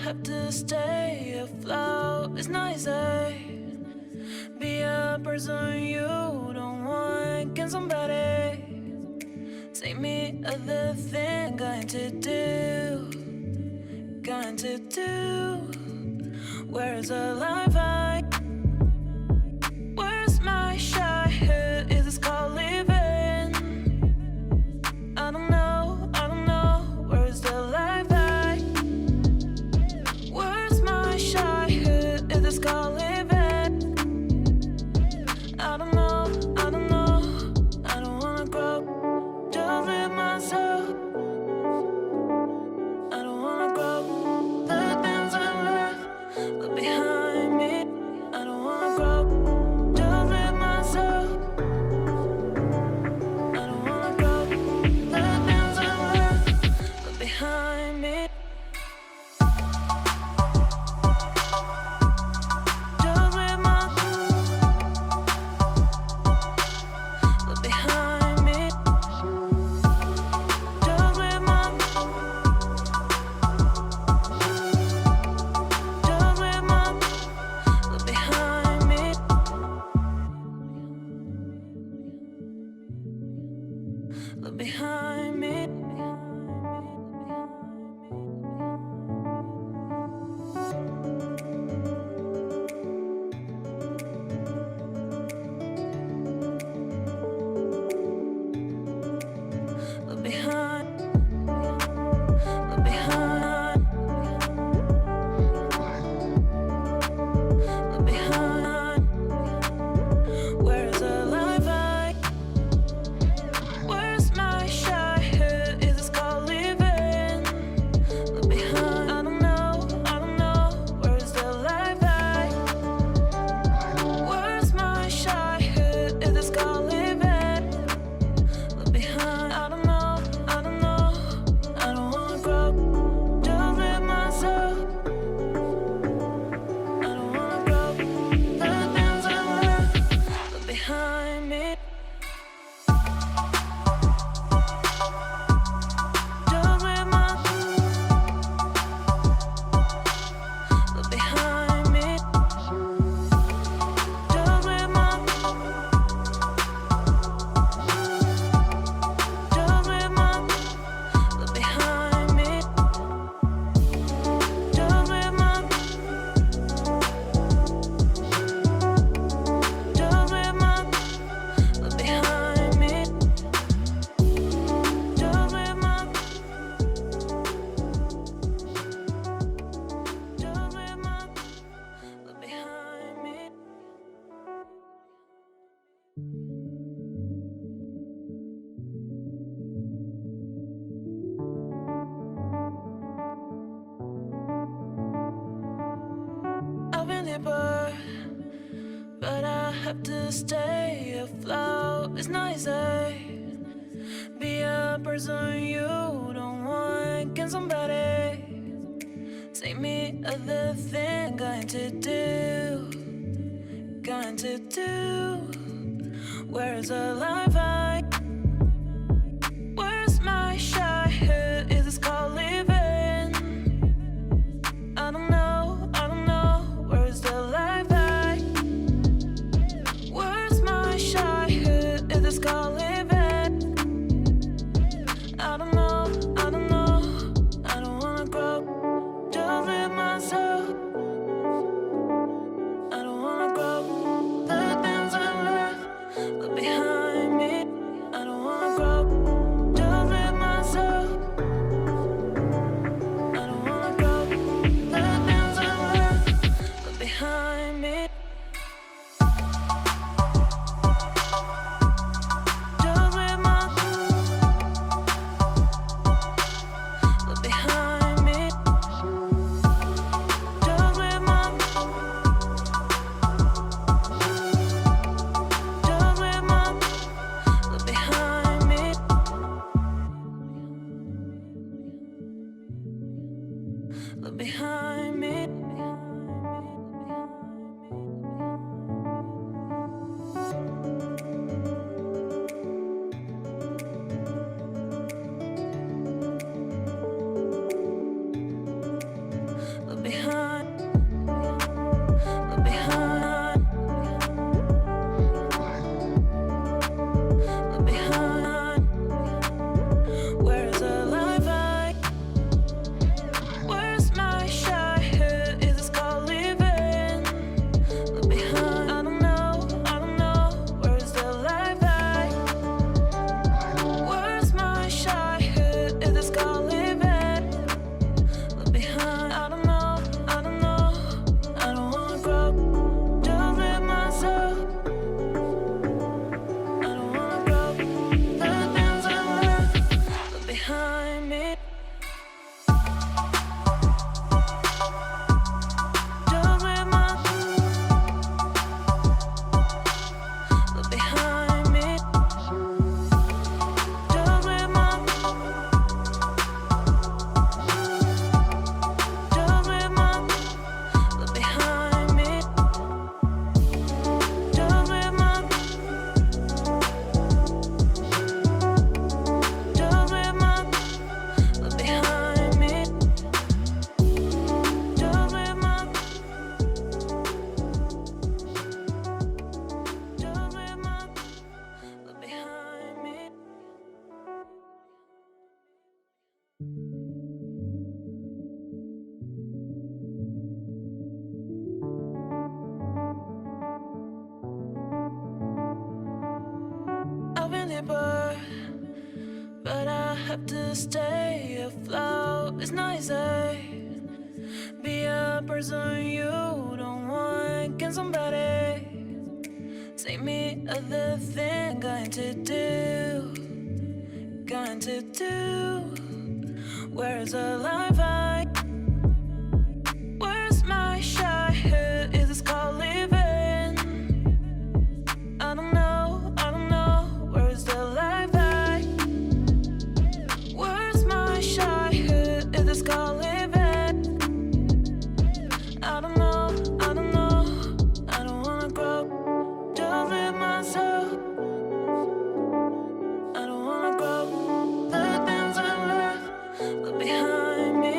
have to stay afloat. It's not easy. Be a person you don't want. Can somebody take me other thing? Going to do. Where's the life I? Where's my childhood? Is this called living? I don't know. Where's the life I? Where's my childhood? Is this called living? I don't know. I don't wanna grow. Just live myself. I don't wanna grow. The things I left behind me. I don't wanna grow. Just live myself. I don't wanna grow. The things I left behind me. Just live behind me. Just live behind me. Look behind me. Look behind. Look behind. Look behind. Where's the life I? Where's my childhood? Is this called living? Look behind. I don't know. Where's the life I? Where's my childhood? Is this called living? Look behind. I don't know. I don't wanna grow. Just live myself. I don't wanna grow. The things I left behind me. Just live behind me. Just live behind me. Just live behind me. Behind me. I've been deeper, but I have to stay afloat. It's not easy. Be a person you don't want. Can somebody take me other thing? Going to do. Where's the life I? Where's my childhood? Is this called living? I don't know. Where's the life I? Where's my childhood? Is this called living? I don't know. I don't wanna grow. Just live myself. I don't wanna grow. The things I left behind me. I don't wanna grow. Just live myself. I don't wanna grow. The things I left behind me. Just I've been hit by, but I have to stay afloat. It's not easy. Be a person you don't want. Can somebody take me other thing? Going to do, going to do. Where's the life I? Where's my childhood? Is this called living? I don't know, I don't know. Where's the life I? Where's my childhood? Is this called living? I don't know, I don't know. I don't wanna grow, just live myself. I don't wanna grow, the things I left behind me.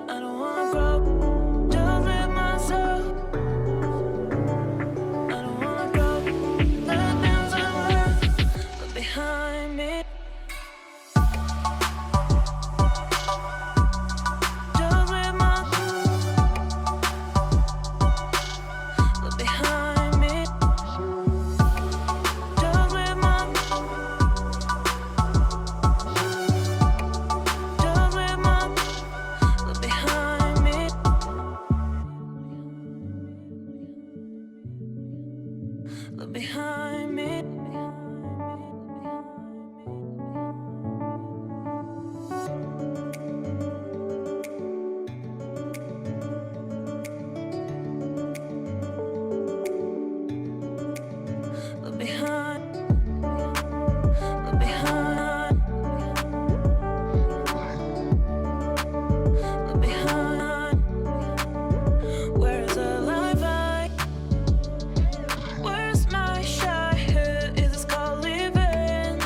I don't wanna grow, just live myself. I don't wanna grow, the things I left behind me. Just live behind me. Just live behind me. Look behind me. Look behind. Look behind. Look behind. Where's the life I? Where's my childhood? Is this called living?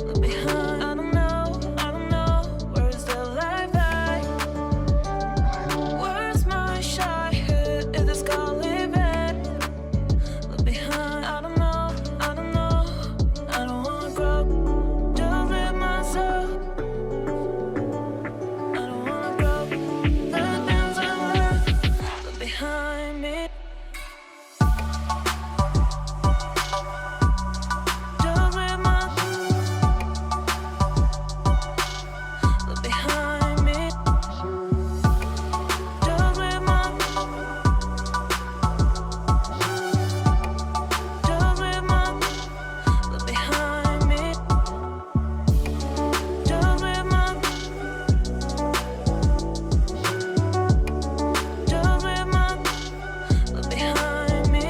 Look behind. I don't know, I don't know. Where's the life I? Where's my childhood? Is this called living? Look behind. I don't know, I don't know. I don't wanna grow, just live myself. I don't wanna grow, the things I left behind me. Just live behind me. Just live behind me. Just live behind me.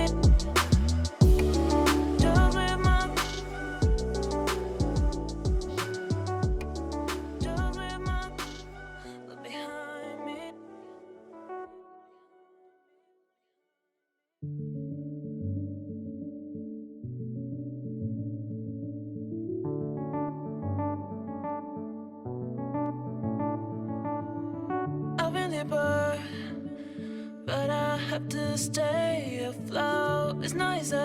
Just live behind me. I've been hit by, but I have to stay afloat. It's not easy.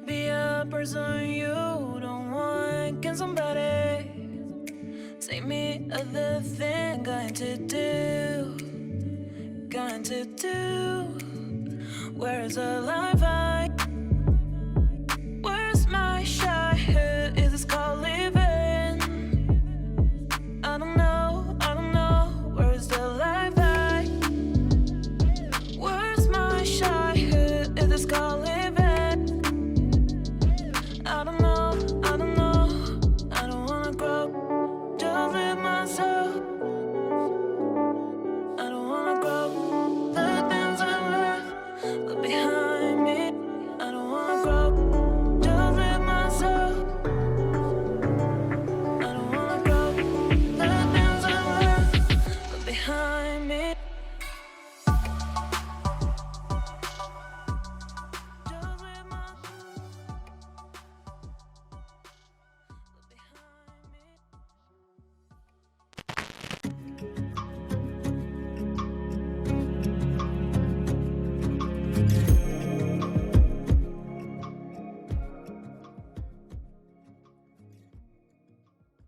Be a person you don't want. Can somebody take me other thing? Going to do, going to do. Where's the life